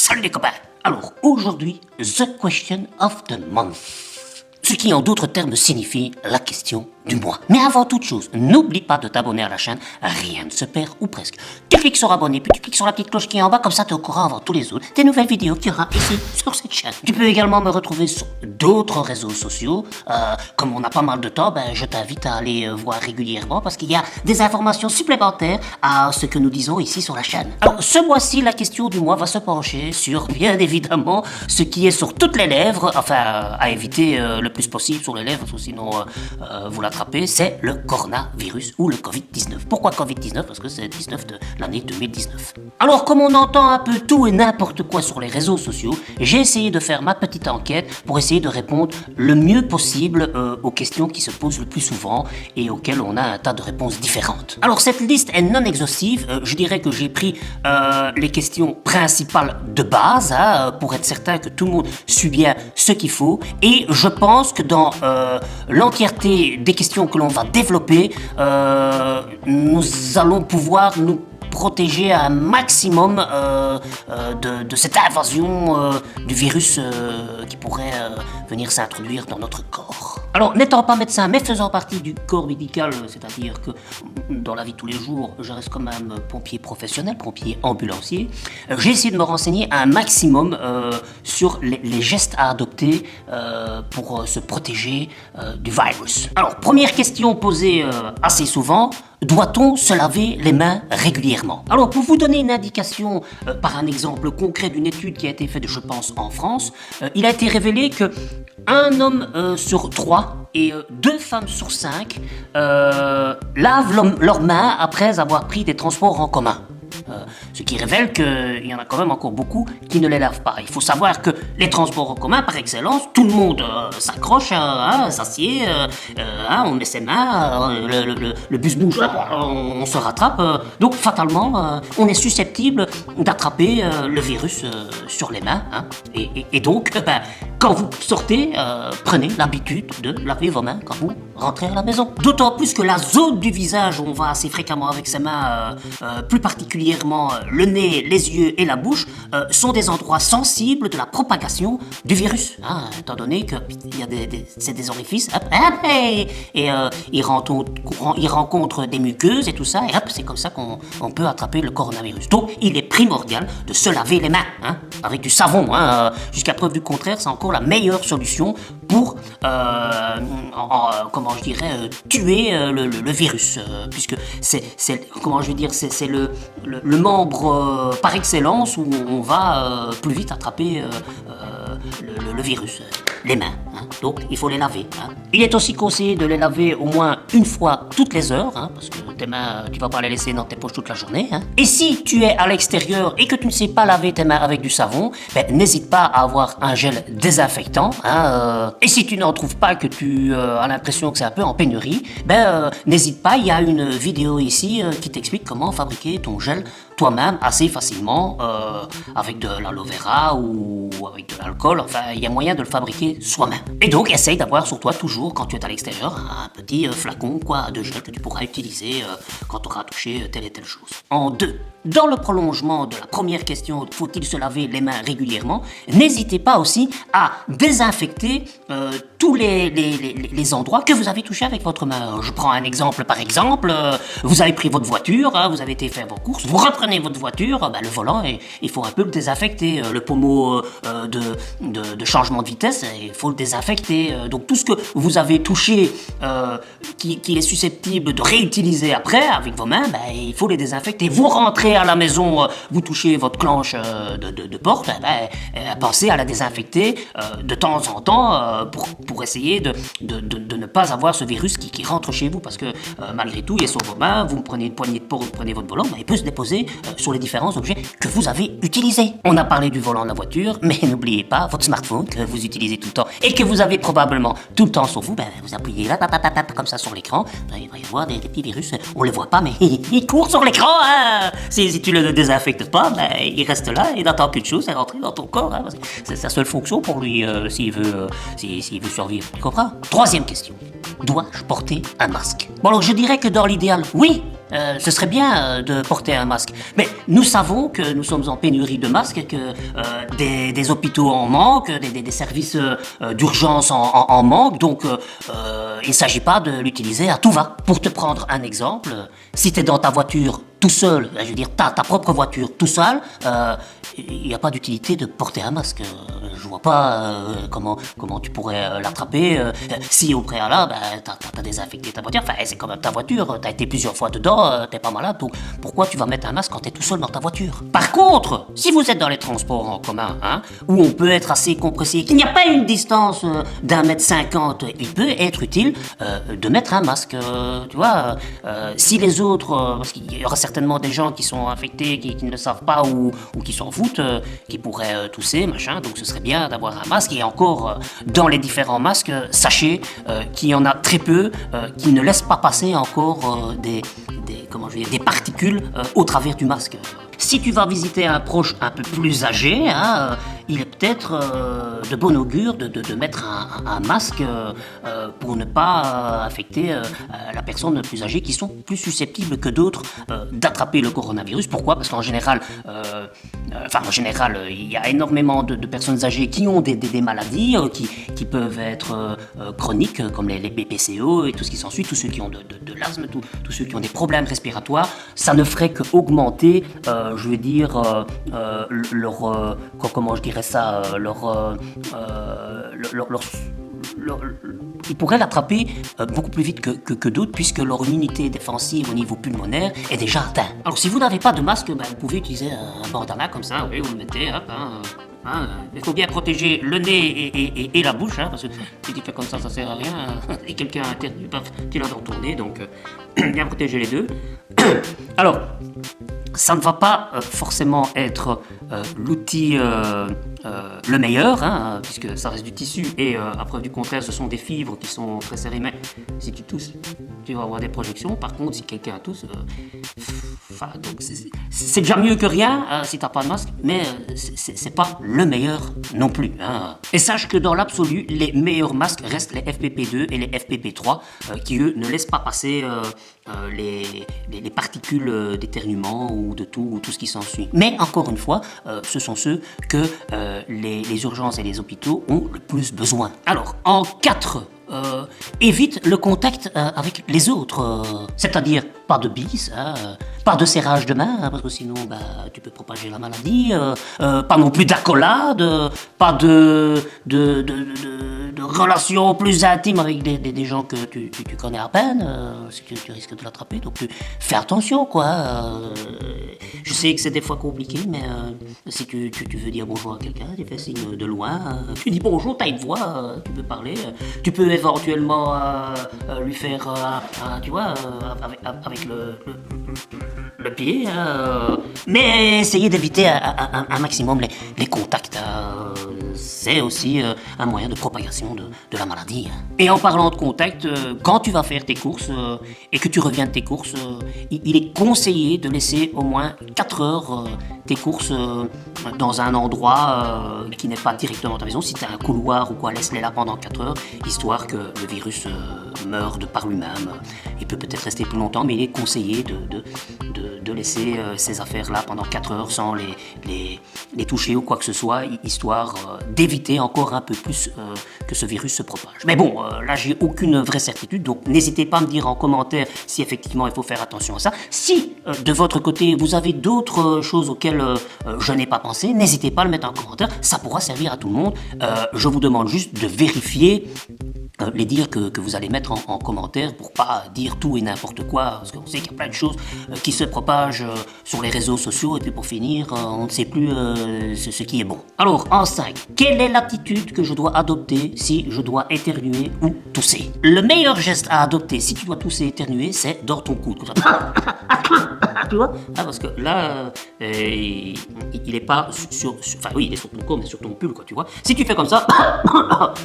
Salut les copains. Alors aujourd'hui, the question of the month. Ce qui en d'autres termes signifie la question du mois. Mais avant toute chose, n'oublie pas de t'abonner à la chaîne, rien ne se perd ou presque. Tu cliques sur abonner, puis tu cliques sur la petite cloche qui est en bas, comme ça tu es au courant avant tous les autres des nouvelles vidéos qu'il y aura ici sur cette chaîne. Tu peux également me retrouver sur d'autres réseaux sociaux. Comme on a pas mal de temps, je t'invite à aller voir régulièrement parce qu'il y a des informations supplémentaires à ce que nous disons ici sur la chaîne. Alors ce mois-ci, la question du mois va se pencher sur, bien évidemment, ce qui est sur toutes les lèvres, enfin à éviter le plus possible sur les lèvres, parce que sinon vous l'attrapez, c'est le coronavirus ou le Covid-19. Pourquoi Covid-19? Parce que c'est 19 de l'année 2019. Alors comme on entend un peu tout et n'importe quoi sur les réseaux sociaux, j'ai essayé de faire ma petite enquête pour essayer de répondre le mieux possible aux questions qui se posent le plus souvent et auxquelles on a un tas de réponses différentes. Alors cette liste est non exhaustive, je dirais que j'ai pris les questions principales de base pour être certain que tout le monde suit bien ce qu'il faut, et je pense que dans l'entièreté des questions que l'on va développer, nous allons pouvoir nous protéger un maximum de cette invasion du virus qui pourrait venir s'introduire dans notre corps. Alors, n'étant pas médecin, mais faisant partie du corps médical, c'est-à-dire que dans la vie de tous les jours, je reste quand même pompier professionnel, pompier ambulancier, j'ai essayé de me renseigner un maximum sur les gestes à adopter pour se protéger du virus. Alors, première question posée assez souvent: doit-on se laver les mains régulièrement? Alors, pour vous donner une indication par un exemple concret d'une étude qui a été faite, je pense, en France, il a été révélé que un homme sur 3 et 2 femmes sur 5 lavent leurs mains après avoir pris des transports en commun. Ce qui révèle qu'il y en a quand même encore beaucoup qui ne les lavent pas. Il faut savoir que les transports en commun, par excellence, tout le monde s'accroche, s'assied, on met ses mains, le bus bouge, on se rattrape. Donc fatalement, on est susceptible d'attraper le virus sur les mains. Et donc, quand vous sortez, prenez l'habitude de laver vos mains quand vous rentrez à la maison. D'autant plus que la zone du visage où on va assez fréquemment avec ses mains, plus particulièrement le nez, les yeux et la bouche, sont des endroits sensibles de la propagation du virus. Étant donné que c'est des orifices, et ils rencontrent des muqueuses et tout ça, et c'est comme ça qu'on peut attraper le coronavirus. Donc il est primordial de se laver les mains, avec du savon. Jusqu'à preuve du contraire, c'est encore la meilleure solution pour, tuer le virus, puisque c'est le membre par excellence où on va plus vite attraper le virus, les mains. Donc il faut les laver. Il est aussi conseillé de les laver au moins une fois toutes les heures, parce que tes mains, tu vas pas les laisser dans tes poches toute la journée. Et si tu es à l'extérieur et que tu ne sais pas laver tes mains avec du savon, n'hésite pas à avoir un gel désinfectant. Et si tu n'en trouves pas, que tu as l'impression que c'est un peu en pénurie, n'hésite pas, il y a une vidéo ici qui t'explique comment fabriquer ton gel toi-même assez facilement avec de l'aloe vera ou avec de l'alcool. Enfin, il y a moyen de le fabriquer soi-même. Et donc, essaye d'avoir sur toi toujours, quand tu es à l'extérieur, un petit flacon de gel que tu pourras utiliser quand tu auras touché telle et telle chose. En 2, dans le prolongement de la première question, faut-il se laver les mains régulièrement, n'hésitez pas aussi à désinfecter tous les endroits que vous avez touchés avec votre main. Je prends un exemple, par exemple, vous avez pris votre voiture, vous avez été faire vos courses, vous reprenez votre voiture, le volant, il faut un peu le désinfecter. Le pommeau de changement de vitesse, il faut le désinfecter. Donc tout ce que vous avez touché qui est susceptible de réutiliser après avec vos mains, il faut les désinfecter. Vous rentrez à la maison, vous touchez votre clenche de porte, pensez à la désinfecter de temps en temps pour essayer de ne pas avoir ce virus qui rentre chez vous, parce que malgré tout, il est sur vos mains, vous prenez une poignée de porte, vous prenez votre volant, il peut se déposer sur les différents objets que vous avez utilisés. On a parlé du volant de la voiture, mais n'oubliez pas votre smartphone que vous utilisez tout le temps et que vous avez probablement tout le temps sur vous. Vous appuyez là, comme ça sur l'écran, il va y avoir des petits virus, on les voit pas, mais ils courent sur l'écran. Si tu le désinfectes pas, il reste là, il n'attend qu'une chose, c'est rentrer dans ton corps. C'est sa seule fonction pour lui, s'il veut survivre. Tu comprends? 3e question. Dois-je porter un masque? Bon, alors je dirais que dans l'idéal, oui, ce serait bien de porter un masque. Mais nous savons que nous sommes en pénurie de masques, que des hôpitaux en manquent, des services d'urgence en manquent, donc il ne s'agit pas de l'utiliser à tout va. Pour te prendre un exemple, si tu es dans ta voiture tout seul, je veux dire ta propre voiture tout seul, il n'y a pas d'utilité de porter un masque. Je vois pas comment tu pourrais l'attraper si au préalable t'as désinfecté ta voiture. Enfin, c'est comme ta voiture, t'as été plusieurs fois dedans, t'es pas malade, donc pourquoi tu vas mettre un masque quand t'es tout seul dans ta voiture? Par contre, si vous êtes dans les transports en commun, où on peut être assez compressé, qu'il n'y a pas une distance d'1,50 m, il peut être utile de mettre un masque. Tu vois, si les autres, parce qu'il y aura certainement des gens qui sont infectés, qui ne le savent pas ou qui s'en foutent, qui pourraient tousser, machin, donc ce serait bien d'avoir un masque. Et encore, dans les différents masques, sachez qu'il y en a très peu qui ne laissent pas passer encore des particules au travers du masque. Si tu vas visiter un proche un peu plus âgé, il est peut-être de bon augure de mettre un masque pour ne pas affecter la personne plus âgée, qui sont plus susceptibles que d'autres d'attraper le coronavirus. Pourquoi? Parce qu'en général, il y a énormément de personnes âgées qui ont des maladies qui peuvent être chroniques, comme les BPCO et tout ce qui s'ensuit, tous ceux qui ont de l'asthme, tous ceux qui ont des problèmes respiratoires. Ça ne ferait qu'augmenter ils pourraient l'attraper beaucoup plus vite que d'autres, puisque leur immunité défensive au niveau pulmonaire est déjà atteinte. Alors si vous n'avez pas de masque, vous pouvez utiliser un bandana comme ça, oui, vous le mettez, hop, il faut bien protéger le nez et la bouche, parce que si tu fais comme ça sert à rien. Et quelqu'un interdit, tu l'as dans ton nez, donc bien protéger les deux. Alors, ça ne va pas forcément être l'outil le meilleur, puisque ça reste du tissu et à preuve du contraire, ce sont des fibres qui sont très serrées. Mais si tu tousses, tu vas avoir des projections. Par contre, si quelqu'un tousse, donc c'est déjà mieux que rien si t'as pas de masque, mais c'est pas le meilleur non plus. Et sache que dans l'absolu, les meilleurs masques restent les FPP2 et les FPP3 qui eux ne laissent pas passer les particules d'éternuement ou de tout ce qui s'ensuit. Mais encore une fois, ce sont ceux que les urgences et les hôpitaux ont le plus besoin. Alors, en 4, évite le contact avec les autres, c'est-à-dire pas de bise, pas de serrage de main, parce que sinon tu peux propager la maladie, pas non plus d'accolade, pas de relations plus intimes avec des gens que tu connais à peine, parce que tu risques de l'attraper, donc fais attention, quoi. Je sais que c'est des fois compliqué, mais si tu veux dire bonjour à quelqu'un, tu fais signe de loin, tu dis bonjour, t'as une voix, tu peux parler, tu peux éventuellement lui faire, avec le pied, mais essayez d'éviter un maximum les contacts. C'est aussi un moyen de propagation de la maladie. Et en parlant de contact, quand tu vas faire tes courses et que tu reviens de tes courses, il est conseillé de laisser au moins 4 heures tes courses dans un endroit qui n'est pas directement ta maison. Si tu as un couloir ou quoi, laisse-les là pendant 4 heures, histoire que le virus meure de par lui-même. Il peut peut-être rester plus longtemps, mais il est conseillé de laisser ces affaires-là pendant 4 heures sans les toucher ou quoi que ce soit, histoire d'éviter encore un peu plus que ce virus se propage. Mais bon, là j'ai aucune vraie certitude, donc n'hésitez pas à me dire en commentaire si effectivement il faut faire attention à ça. Si de votre côté vous avez d'autres choses auxquelles je n'ai pas pensé, n'hésitez pas à le mettre en commentaire, ça pourra servir à tout le monde. Je vous demande juste de vérifier les dires que vous allez mettre en commentaire pour pas dire tout et n'importe quoi, parce qu'on sait qu'il y a plein de choses qui se propagent sur les réseaux sociaux, et puis pour finir, on ne sait plus ce qui est bon. Alors, en 5, quelle est l'attitude que je dois adopter si je dois éternuer ou tousser? Le meilleur geste à adopter si tu dois tousser et éternuer, c'est dans ton coude. Tu vois, parce que là, il est pas enfin oui, il est sur ton corps, mais sur ton pull, quoi, tu vois. Si tu fais comme ça,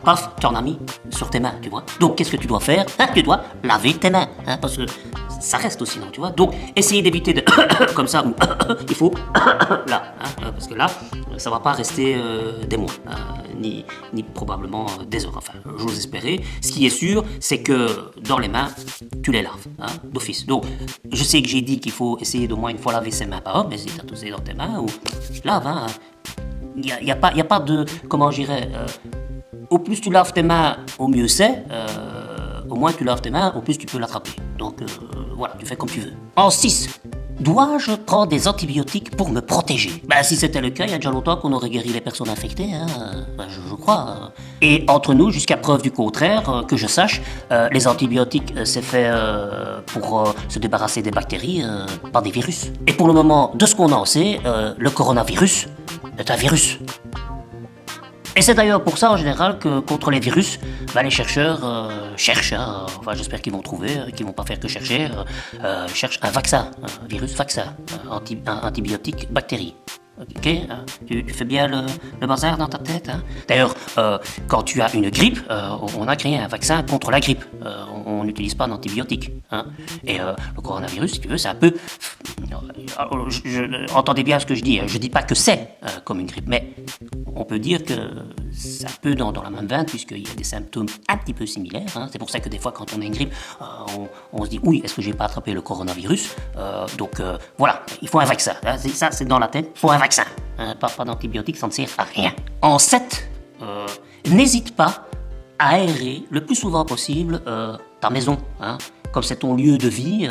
paf, tu en as mis sur tes mains, tu vois. Donc, qu'est-ce que tu dois faire? Tu dois laver tes mains, parce que ça reste aussi, non, tu vois. Donc, essayez d'éviter de comme ça, ou il faut là, hein, parce que là, ça va pas rester des mois, ni probablement des heures. Enfin, j'ose espérer. Ce qui est sûr, c'est que dans les mains, tu les laves, hein, d'office. Donc, je sais que j'ai dit qu'il faut essayer d'au moins une fois laver ses mains par an, mais si tu as tout ça dans tes mains, ou lave, hein. Il n'y a pas de, comment je dirais, au plus tu laves tes mains, au mieux c'est. Au moins tu laves tes mains, au plus tu peux l'attraper. Donc voilà, tu fais comme tu veux. En 6, dois-je prendre des antibiotiques pour me protéger? Si c'était le cas, il y a déjà longtemps qu'on aurait guéri les personnes infectées, hein. Je crois. Et entre nous, jusqu'à preuve du contraire, que je sache, les antibiotiques, c'est fait pour se débarrasser des bactéries, pas des virus. Et pour le moment, de ce qu'on en sait, le coronavirus est un virus. Et c'est d'ailleurs pour ça en général que contre les virus, les chercheurs cherchent, hein, enfin j'espère qu'ils vont trouver, qu'ils vont pas faire que chercher, cherchent un vaccin, un virus vaccin, un antibiotique bactérie. Ok, hein, tu fais bien le bazar dans ta tête, hein. D'ailleurs, quand tu as une grippe, on a créé un vaccin contre la grippe. On n'utilise pas d'antibiotiques, hein. Et le coronavirus, si tu veux, c'est un peu... entendez bien ce que je dis. Je dis pas que c'est comme une grippe, mais on peut dire que c'est un peu dans la même veine, puisqu'il y a des symptômes un petit peu similaires, hein. C'est pour ça que des fois, quand on a une grippe, on se dit, oui, est-ce que j'ai pas attrapé le coronavirus? Donc voilà, il faut un vaccin, hein. Ça, c'est dans la tête, il faut un vaccin, hein. Pas d'antibiotiques, ça ne sert à rien. En 7, n'hésite pas à aérer le plus souvent possible ta maison, hein. Comme c'est ton lieu de vie,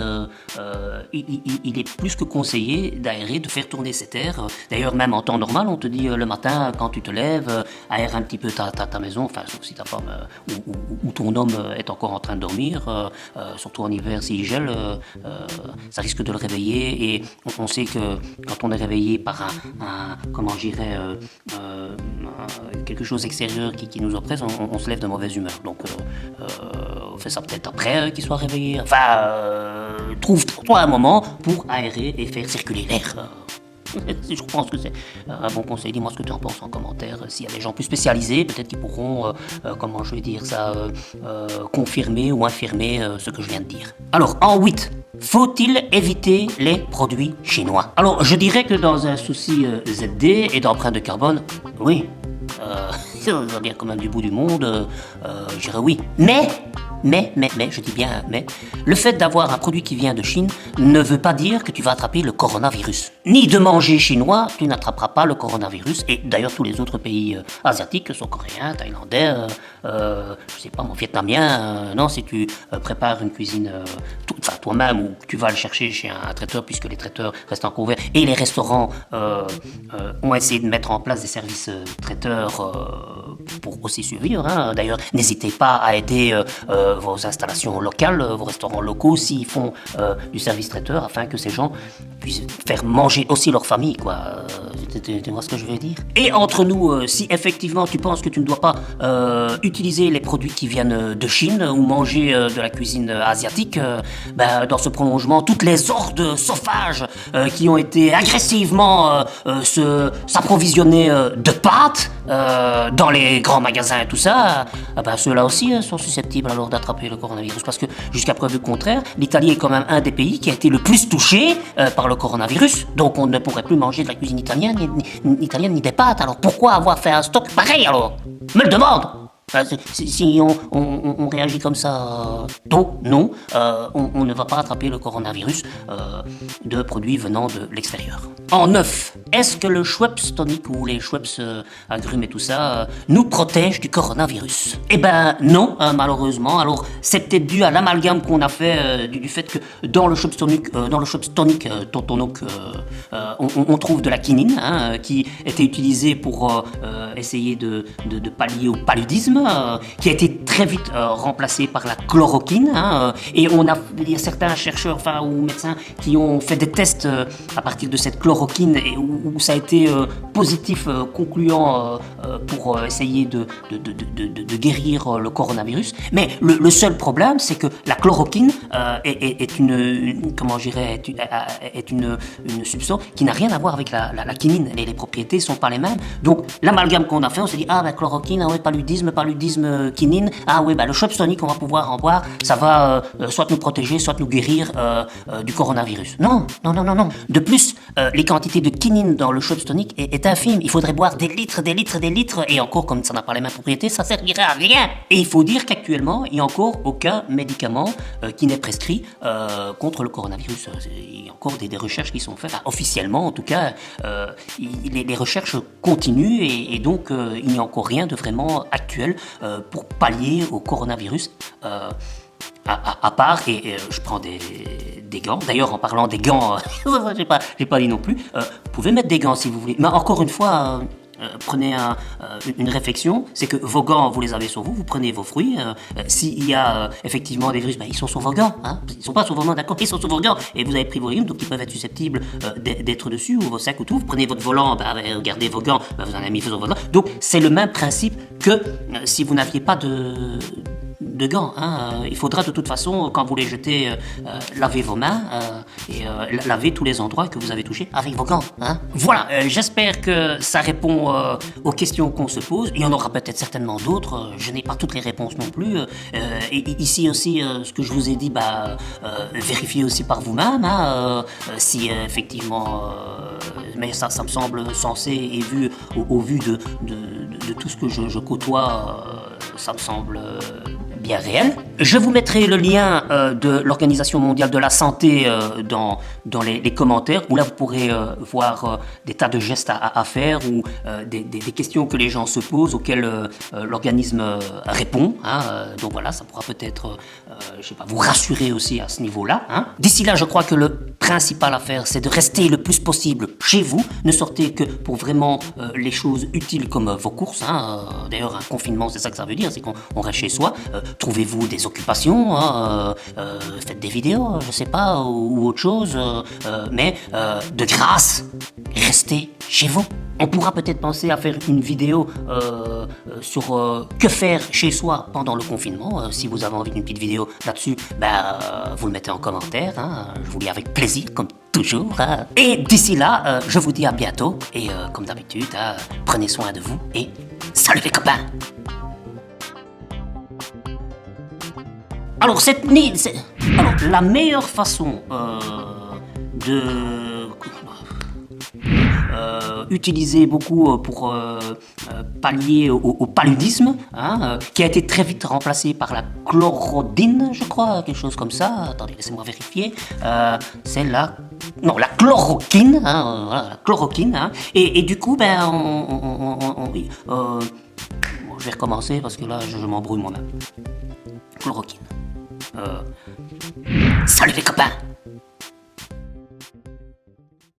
il est plus que conseillé d'aérer, de faire tourner cet air. D'ailleurs, même en temps normal, on te dit le matin, quand tu te lèves, aère un petit peu ta maison, enfin, sauf si ta femme ou ton homme est encore en train de dormir, surtout en hiver, s'il gèle, ça risque de le réveiller. Et on sait que quand on est réveillé par comment je dirais, quelque chose extérieur qui nous oppresse, on se lève de mauvaise humeur. Donc, on fait ça peut-être après qu'il soit réveillé. Enfin, trouve-toi un moment pour aérer et faire circuler l'air. Je pense que c'est un bon conseil. Dis-moi ce que tu en penses en commentaire. S'il y a des gens plus spécialisés, peut-être qu'ils pourront, comment je vais dire ça, confirmer ou infirmer ce que je viens de dire. Alors, en 8, faut-il éviter les produits chinois? Alors, je dirais que dans un souci ZD et d'empreinte de carbone, oui. Ça vient quand même du bout du monde, je dirais oui. Mais, je dis bien mais, le fait d'avoir un produit qui vient de Chine ne veut pas dire que tu vas attraper le coronavirus. Ni de manger chinois, tu n'attraperas pas le coronavirus. Et d'ailleurs, tous les autres pays asiatiques, que ce soit coréens, thaïlandais, je sais pas, vietnamien, non, si tu prépares une cuisine toi-même ou tu vas le chercher chez un traiteur, puisque les traiteurs restent encore ouverts, et les restaurants ont essayé de mettre en place des services traiteurs pour aussi survivre, hein. D'ailleurs, n'hésitez pas à aider vos installations locales, vos restaurants locaux, s'ils font du service traiteur, afin que ces gens puissent faire manger aussi leur famille, quoi. Tu vois ce que je veux dire? Et entre nous, si effectivement tu penses que tu ne dois pas utiliser les produits qui viennent de Chine ou manger de la cuisine asiatique, dans ce prolongement, toutes les hordes sauvages qui ont été agressivement s'approvisionner de pâtes dans les grands magasins et tout ça, ceux-là aussi sont susceptibles alors d'attraper le coronavirus, parce que jusqu'à preuve du contraire, l'Italie est quand même un des pays qui a été le plus touché par le coronavirus, donc on ne pourrait plus manger de la cuisine italienne ni des pâtes. Alors pourquoi avoir fait un stock pareil alors? Me le demande. Si on réagit comme ça tôt, non, on ne va pas attraper le coronavirus de produits venant de l'extérieur. En 9, est-ce que le Schweppes tonic ou les Schweppes agrumes et tout ça nous protège du coronavirus? Eh ben non, malheureusement. Alors c'est peut-être dû à l'amalgame qu'on a fait du fait que dans le Schweppes tonic, on trouve de la quinine, hein, qui était utilisée pour essayer de pallier au paludisme, qui a été très vite remplacé par la chloroquine, hein, et il y a certains chercheurs ou médecins qui ont fait des tests à partir de cette chloroquine et où ça a été positif, concluant pour essayer de guérir le coronavirus. Mais le seul problème, c'est que la chloroquine est une substance qui n'a rien à voir avec la quinine. Les propriétés sont pas les mêmes. Donc l'amalgame qu'on a fait, on s'est dit chloroquine, paludisme, paludisme quinine, ah oui, bah, le Schweppes tonic, on va pouvoir en boire, ça va soit nous protéger, soit nous guérir du coronavirus. Non, non, non, non, non. De plus, les quantités de quinine dans le Schweppes tonic est infime. Il faudrait boire des litres, des litres, des litres, et encore, comme ça n'a pas les mêmes propriétés, ça servirait à rien. Et il faut dire qu'actuellement, il n'y a encore aucun médicament qui n'est prescrit contre le coronavirus. Il y a encore des recherches qui sont faites. Enfin, officiellement, en tout cas, les recherches continuent et donc il n'y a encore rien de vraiment actuel pour pallier au coronavirus. À part, et je prends des gants. D'ailleurs, en parlant des gants, j'ai pas dit non plus. Vous pouvez mettre des gants si vous voulez. Mais encore une fois, prenez une réflexion, c'est que vos gants, vous les avez sur vous, vous prenez vos fruits. S'il y a effectivement des virus, ben, ils sont sur vos gants. Hein, ils sont pas sur vos mains, d'accord, ils sont sur vos gants. Et vous avez pris vos légumes, donc ils peuvent être susceptibles d'être dessus, ou vos sacs ou tout. Vous prenez votre volant, ben, regardez vos gants, ben, vous en avez mis sur vos gants. Donc c'est le même principe que si vous n'aviez pas de gants. Hein. Il faudra de toute façon, quand vous les jetez, laver vos mains et laver tous les endroits que vous avez touchés avec vos gants. Hein. Voilà, j'espère que ça répond aux questions qu'on se pose. Il y en aura peut-être certainement d'autres. Je n'ai pas toutes les réponses non plus. Et ici aussi, ce que je vous ai dit, bah, vérifiez aussi par vous-même hein, si effectivement... mais ça me semble sensé et vu au vu de tout ce que je côtoie, ça me semble bien réel. Je vous mettrai le lien de l'Organisation mondiale de la santé dans les commentaires, où là vous pourrez voir des tas de gestes à faire ou des questions que les gens se posent auxquelles l'organisme répond. Hein. Donc voilà, ça pourra peut-être je sais pas, vous rassurer aussi à ce niveau-là. Hein. D'ici là, je crois que le principal à faire, c'est de rester le plus possible chez vous. Ne sortez que pour vraiment les choses utiles comme vos courses. Hein. D'ailleurs, un confinement, c'est ça que ça veut dire, c'est qu'on reste chez soi. Trouvez-vous des occupations, hein, faites des vidéos, je sais pas, ou autre chose, mais de grâce, restez chez vous. On pourra peut-être penser à faire une vidéo sur que faire chez soi pendant le confinement. Si vous avez envie d'une petite vidéo là-dessus, vous le mettez en commentaire. Hein, je vous lis avec plaisir, comme toujours. Hein. Et d'ici là, je vous dis à bientôt. Et comme d'habitude, prenez soin de vous et salut les copains! Alors, la meilleure façon de utiliser beaucoup pour pallier au paludisme, hein, qui a été très vite remplacé par la chlorodine, je crois, quelque chose comme ça. Attendez, laissez-moi vérifier. C'est la chloroquine, hein, voilà, la chloroquine. Hein, et du coup, je vais recommencer parce que là, je m'embrouille moi-même. Chloroquine. Salut les copains!